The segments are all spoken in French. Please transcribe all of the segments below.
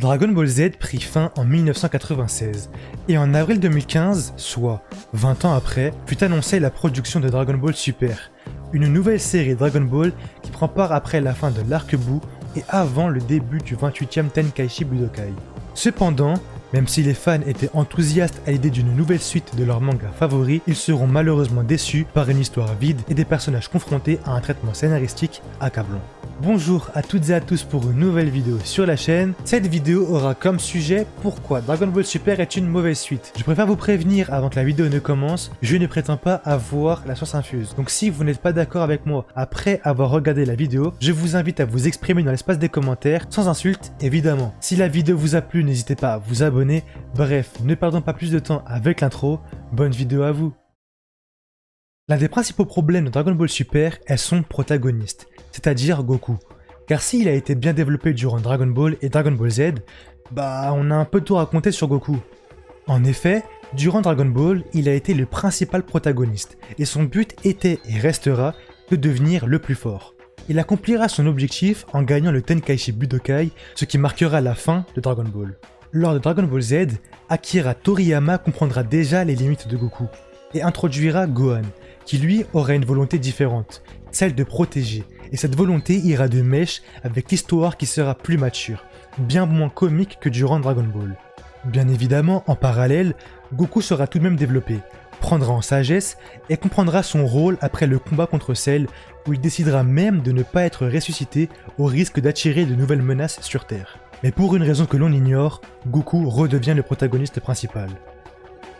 Dragon Ball Z prit fin en 1996, et en avril 2015, soit 20 ans après, fut annoncée la production de Dragon Ball Super, une nouvelle série Dragon Ball qui prend part après la fin de l'arc Buu et avant le début du 28e Tenkaichi Budokai. Cependant, même si les fans étaient enthousiastes à l'idée d'une nouvelle suite de leur manga favori, ils seront malheureusement déçus par une histoire vide et des personnages confrontés à un traitement scénaristique accablant. Bonjour à toutes et à tous pour une nouvelle vidéo sur la chaîne. Cette vidéo aura comme sujet pourquoi Dragon Ball Super est une mauvaise suite. Je préfère vous prévenir avant que la vidéo ne commence, je ne prétends pas avoir la science infuse. Donc si vous n'êtes pas d'accord avec moi après avoir regardé la vidéo, je vous invite à vous exprimer dans l'espace des commentaires, sans insultes évidemment. Si la vidéo vous a plu, n'hésitez pas à vous abonner. Bref, ne perdons pas plus de temps avec l'intro, bonne vidéo à vous. L'un des principaux problèmes de Dragon Ball Super est son protagoniste, c'est-à-dire Goku. Car s'il a été bien développé durant Dragon Ball et Dragon Ball Z, on a un peu tout raconté sur Goku. En effet, durant Dragon Ball, il a été le principal protagoniste, et son but était et restera de devenir le plus fort. Il accomplira son objectif en gagnant le Tenkaichi Budokai, ce qui marquera la fin de Dragon Ball. Lors de Dragon Ball Z, Akira Toriyama comprendra déjà les limites de Goku, et introduira Gohan, qui lui aura une volonté différente, celle de protéger, et cette volonté ira de mèche avec l'histoire qui sera plus mature, bien moins comique que durant Dragon Ball. Bien évidemment, en parallèle, Goku sera tout de même développé, prendra en sagesse et comprendra son rôle après le combat contre Cell, où il décidera même de ne pas être ressuscité au risque d'attirer de nouvelles menaces sur Terre. Mais pour une raison que l'on ignore, Goku redevient le protagoniste principal.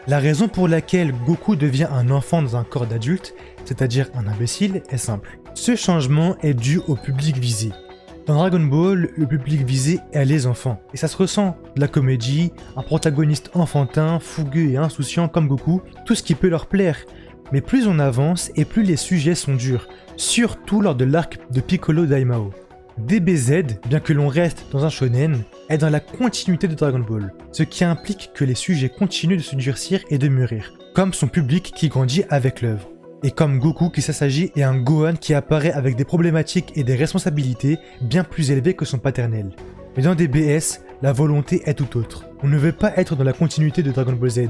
La raison pour laquelle Goku devient un enfant dans un corps d'adulte, c'est-à-dire un imbécile, est simple. Ce changement est dû au public visé. Dans Dragon Ball, le public visé est les enfants, et ça se ressent. De la comédie, un protagoniste enfantin, fougueux et insouciant comme Goku, tout ce qui peut leur plaire. Mais plus on avance et plus les sujets sont durs, surtout lors de l'arc de Piccolo Daimao. DBZ, bien que l'on reste dans un shonen, est dans la continuité de Dragon Ball, ce qui implique que les sujets continuent de se durcir et de mûrir, comme son public qui grandit avec l'œuvre. Et comme Goku qui s'assagit et un Gohan qui apparaît avec des problématiques et des responsabilités bien plus élevées que son paternel. Mais dans DBS, la volonté est tout autre. On ne veut pas être dans la continuité de Dragon Ball Z,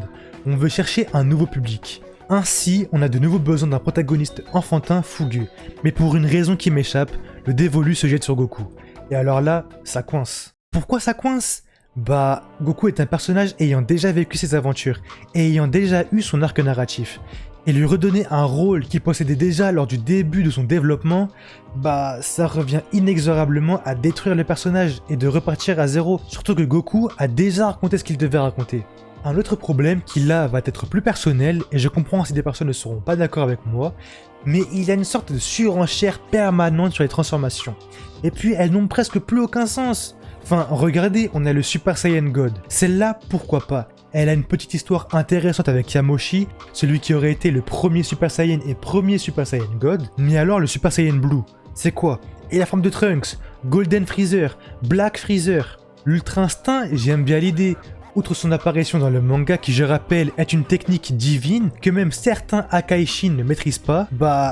on veut chercher un nouveau public. Ainsi, on a de nouveaux besoins d'un protagoniste enfantin fougueux, mais pour une raison qui m'échappe, le dévolu se jette sur Goku. Et alors là, ça coince. Pourquoi ça coince ? Goku est un personnage ayant déjà vécu ses aventures, et ayant déjà eu son arc narratif. Et lui redonner un rôle qu'il possédait déjà lors du début de son développement, ça revient inexorablement à détruire le personnage et de repartir à zéro, surtout que Goku a déjà raconté ce qu'il devait raconter. Un autre problème qui là va être plus personnel, et je comprends si des personnes ne seront pas d'accord avec moi, mais il y a une sorte de surenchère permanente sur les transformations. Et puis elles n'ont presque plus aucun sens. Enfin, regardez, on a le Super Saiyan God. Celle-là, pourquoi pas ? Elle a une petite histoire intéressante avec Yamoshi, celui qui aurait été le premier Super Saiyan et premier Super Saiyan God. Mais alors le Super Saiyan Blue, c'est quoi ? Et la forme de Trunks, Golden Freezer, Black Freezer. L'Ultra Instinct, j'aime bien l'idée. Outre son apparition dans le manga qui, je rappelle, est une technique divine que même certains Akaishin ne maîtrisent pas,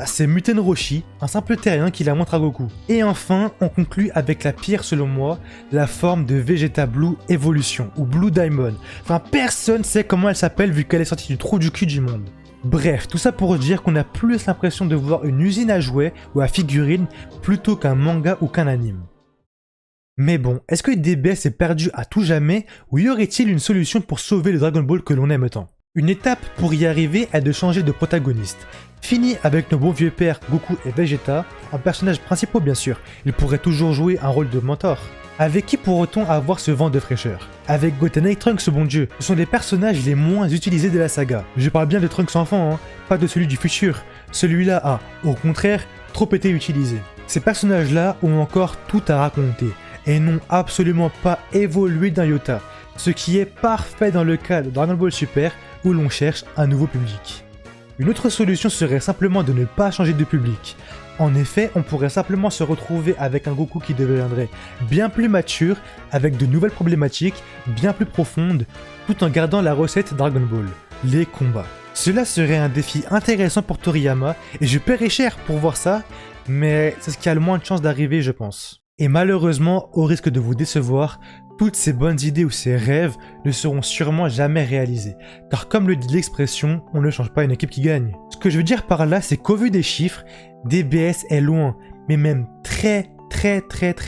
c'est Muten Roshi, un simple terrien qui la montre à Goku. Et enfin, on conclut avec la pire selon moi, la forme de Vegeta Blue Evolution, ou Blue Diamond. Enfin, personne sait comment elle s'appelle vu qu'elle est sortie du trou du cul du monde. Bref, tout ça pour dire qu'on a plus l'impression de voir une usine à jouets ou à figurines plutôt qu'un manga ou qu'un anime. Mais bon, est-ce que DBS est perdu à tout jamais ou y aurait-il une solution pour sauver le Dragon Ball que l'on aime tant ? Une étape pour y arriver est de changer de protagoniste. Fini avec nos bons vieux pères Goku et Vegeta, en personnages principaux bien sûr, ils pourraient toujours jouer un rôle de mentor. Avec qui pourrait-on avoir ce vent de fraîcheur ? Avec Goten et Trunks, ce bon dieu, ce sont les personnages les moins utilisés de la saga. Je parle bien de Trunks enfant, pas de celui du futur. Celui-là a, au contraire, trop été utilisé. Ces personnages-là ont encore tout à raconter, et n'ont absolument pas évolué d'un iota, ce qui est parfait dans le cas de Dragon Ball Super où l'on cherche un nouveau public. Une autre solution serait simplement de ne pas changer de public. En effet, on pourrait simplement se retrouver avec un Goku qui deviendrait bien plus mature, avec de nouvelles problématiques bien plus profondes, tout en gardant la recette Dragon Ball, les combats. Cela serait un défi intéressant pour Toriyama, et je paierais cher pour voir ça, mais c'est ce qui a le moins de chances d'arriver je pense. Et malheureusement, au risque de vous décevoir, toutes ces bonnes idées ou ces rêves ne seront sûrement jamais réalisés. Car comme le dit l'expression, on ne change pas une équipe qui gagne. Ce que je veux dire par là, c'est qu'au vu des chiffres, DBS est loin, mais même très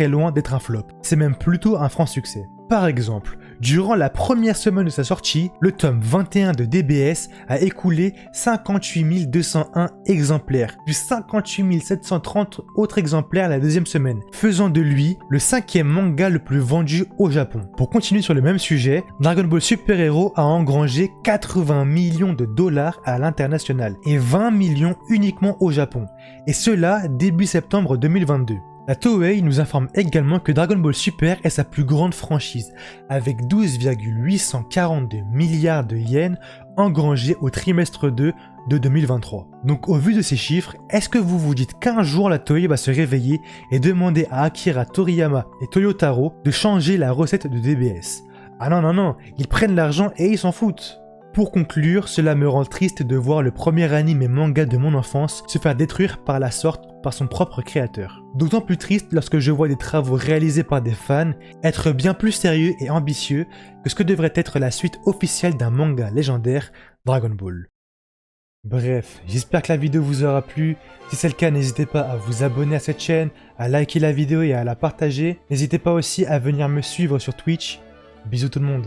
loin d'être un flop. C'est même plutôt un franc succès. Par exemple, durant la première semaine de sa sortie, le tome 21 de DBS a écoulé 58 201 exemplaires, puis 58 730 autres exemplaires la deuxième semaine, faisant de lui le 5e manga le plus vendu au Japon. Pour continuer sur le même sujet, Dragon Ball Super Hero a engrangé 80 millions de dollars à l'international et 20 millions uniquement au Japon, et cela début septembre 2022. La Toei nous informe également que Dragon Ball Super est sa plus grande franchise, avec 12,842 milliards de yens engrangés au trimestre 2 de 2023. Donc au vu de ces chiffres, est-ce que vous vous dites qu'un jour la Toei va se réveiller et demander à Akira Toriyama et Toyotaro de changer la recette de DBS? Ah non, ils prennent l'argent et ils s'en foutent. Pour conclure, cela me rend triste de voir le premier anime et manga de mon enfance se faire détruire par la sorte par son propre créateur. D'autant plus triste lorsque je vois des travaux réalisés par des fans être bien plus sérieux et ambitieux que ce que devrait être la suite officielle d'un manga légendaire, Dragon Ball. Bref, j'espère que la vidéo vous aura plu. Si c'est le cas, n'hésitez pas à vous abonner à cette chaîne, à liker la vidéo et à la partager. N'hésitez pas aussi à venir me suivre sur Twitch. Bisous tout le monde.